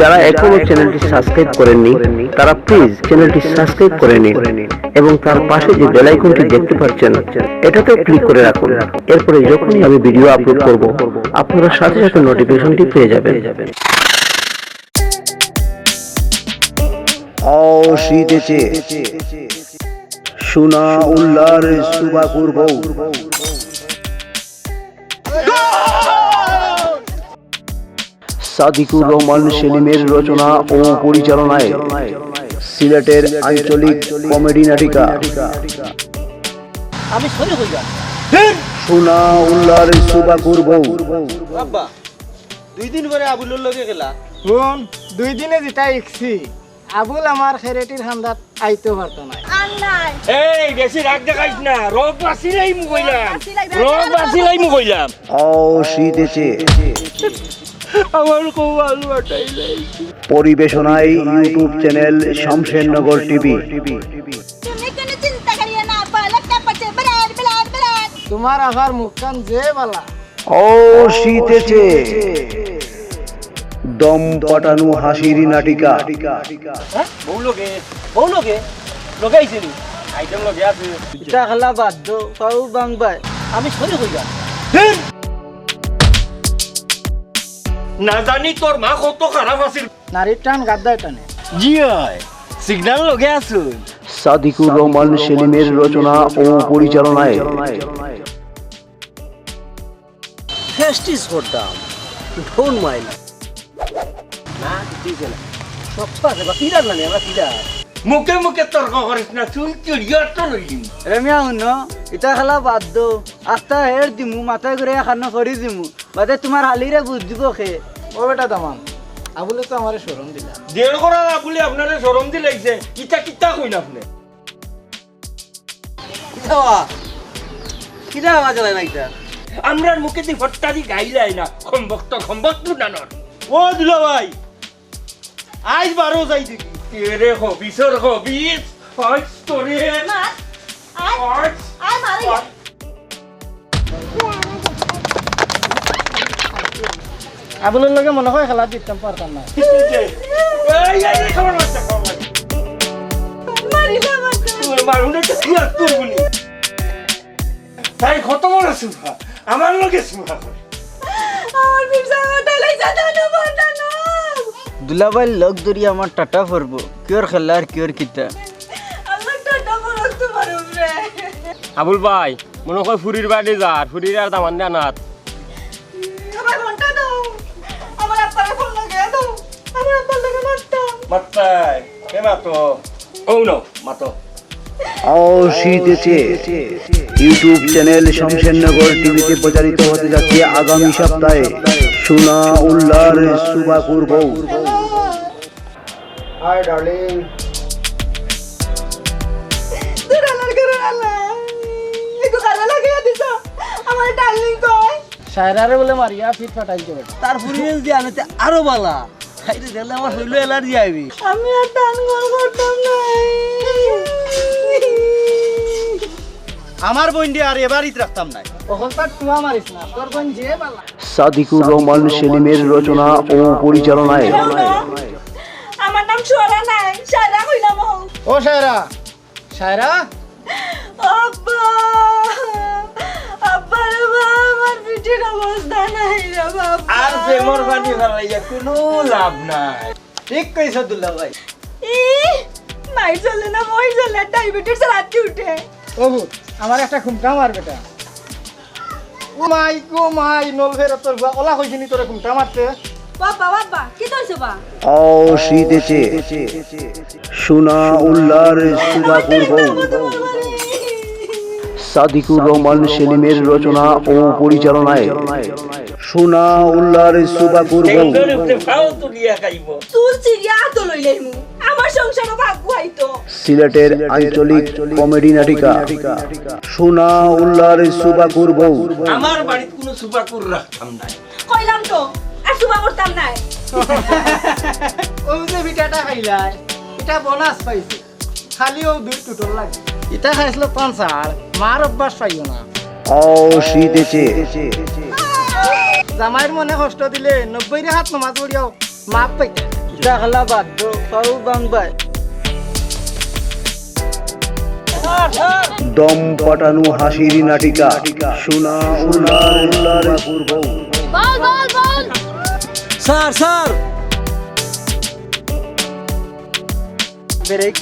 যারা এখনো চ্যানেলটি সাবস্ক্রাইব করেননি তারা প্লিজ চ্যানেলটি সাবস্ক্রাইব করে নিন এবং তার পাশে যে বেল আইকনটি দেখতে পাচ্ছেন এটাতেও ক্লিক করে রাখুন। এরপরে যখনই আমি ভিডিও আপলোড করব আপনারা সাথে সাথে নোটিফিকেশনটি পেয়ে যাবেন। শীতেছে সোনা উল্লার সুবাকুর বউ। সাদিকুর রহমান সেলিমের রচনা ও পরিচালনায় সিলেটের আঞ্চলিক কমেডি নাটিকা সোনা উল্লার সুবাকুর বউ। বাবা 2 দিন পরে আবুলের লগে গেলা কোন 2 দিনে যেটা ইকছি আবুল আমার খেরেটির হান্দাত আইতে পারতো না। এই বেশি রাগ দেখাইস না, রোগ বাসিলাই মু কইলাম শীতেছে আমার খুব ভালো বাটাইলাই। পরিবেশনায় ইউটিউব চ্যানেল শামশেরনগর টিভি। তোমার আবার মুখখান যে বালা শীতেছে দম পাটানো হাসির নাটিকা বউ লগে লগাইছিল আইটেম লগে আছে এটা খালা বাদ পাউ বাংবাই আমি সরে কইবা না জানি তোর মা কত খারাপ আছিল। নারীর টান গাদ্দায় টানে জি হয় সিগন্যাল লগে আসুন। সাদিকুর রহমান সেলিমের রচনা ও পরিচালনায় ফেস্টিস করতাম ডোন্ট মাইন্ড না ঠিক আছে সব পারে বা কিরা জানি আমরা কিরা মুখে মুখে তর্ক করিস না, চুল চুরিয়া তো লইলিম রেমিয়া হুন এটা খালা বাদ দো আস্তা হের দিমু মাথায় করে খানো করি দিমু বাদে তোমার হালিরে বুঝ দিব খে ও বেটা দামান আবুলে তো আমারে শরম দিলা দেড় করা বলে আপনারে শরম দি লাগছে কিতা কিতা কইন আপনি কিতা আওয়াজ হয় না এটা আমরার মুখে দি হট্টা দি গাইলাই না খম্বক্ত নানর ও দিল ভাই আজ বারো যাই দেখি তেরে হবিসর হবিস ফাইট স্টোরি না আই মারি আবুলের লগে মনে হয় খেলা দিতাম পারতাম না। এই খবর মারছে মারিলা তুই মারুনে তো তুই আর তুই বলি তাই কত বড় সুভা আমার লগে সুভা আমার বিছানা ঢালাই জানো বানানো দুলাভাই লগ ধরি আমার টাটা পড়বো কিওর খেলা আর কিওর কিতা আমার টাটা বড় তোমার উপরে আবুল ভাই মনে হয় ফুরির বাড়ি যার ফুরির আর দামান দেনাত আমার ঘন্টা দাও আমার আব্বার ফোন লাগে দাও আমার আব্বার লাগে মারতাম মাত্তাই কে মাতো ও নো মাতো শীতেছে ইউটিউব চ্যানেল শামশেরনগর টিভিতে প্রচারিত হতে যাচ্ছে আগামী সপ্তাহে সোনা উল্লার সুবাকুর বউ। হাই ডার্লিং দুরালার করে আলা একটু কালা লাগে দিছো আমার ডার্লিং কই সায়রারে বলে মারিয়া ফিট ফাটাইছে বেটা তার ফুরিয়ে দিয়ে আনতে আরো বালা খাইতে দিলে আমার হইলো অ্যালার্জি আইবি আমি আর টান করতাম না আমার বোন দিয়ে আর এবারই রাখতাম না ওখানকার টুয়া মারিস না তোর বোন যে বালা সাদিকুর রহমান সেলিমের রচনা ও পরিচালনায় আমার নাম সোরা নাই সারা কইলাম ও সায়রা সায়রা আব্বা আব্বা রে বাবা আমার পিঠের অবস্থা নাই রে বাবা আর প্রেমর পানি ফেলাইয়া কোনো লাভ নাই। ঠিক কইছ দুলাভাই ই মাই চলে না মই চলে ডায়াবেটিস রাতে উঠে ও আমার একটা খুমটা মার বেটা ও মাই নল ফের তোর ওলা কইছিনি তোরে খুমটা মারতে বাবা বাবা কি করছো বা শীতেছে সোনা উল্লার সুবাকুর বউ। সাদিকুর রহমান সেলিমের রচনা ও পরিচালনায় সোনা উল্লার সুবাকুর বউ। চুল চিরিয়া তো লইলাইমু আমার সংসারও ভাগ্য হইতো সিলেটের আঞ্চলিক কমেডি নাটিকা সোনা উল্লার সুবাকুর বউ। আমার বাড়িতে কোনো সুপাকুর রাখতাম না। কইলাম তো আর সুবা করতাম না ও যে বিটাটা খাইলাই এটা বোনাস পাইছে খালি ও দুই টুটল লাগে এটা খাইছিল পাঁচার মার অভ্যাস পাইও না শীতেছে জামাইয়ের মনে কষ্ট দিলে 90 রে হাত নমাজ পড়িয়াও মাপ পাইতে এটা খেলা বাধ্য পাও বাংবাই দম পাটানো হাসির নাটিকা সোনা উল্লার পূর্ব বল বল বল স্যার স্যার ব্রেক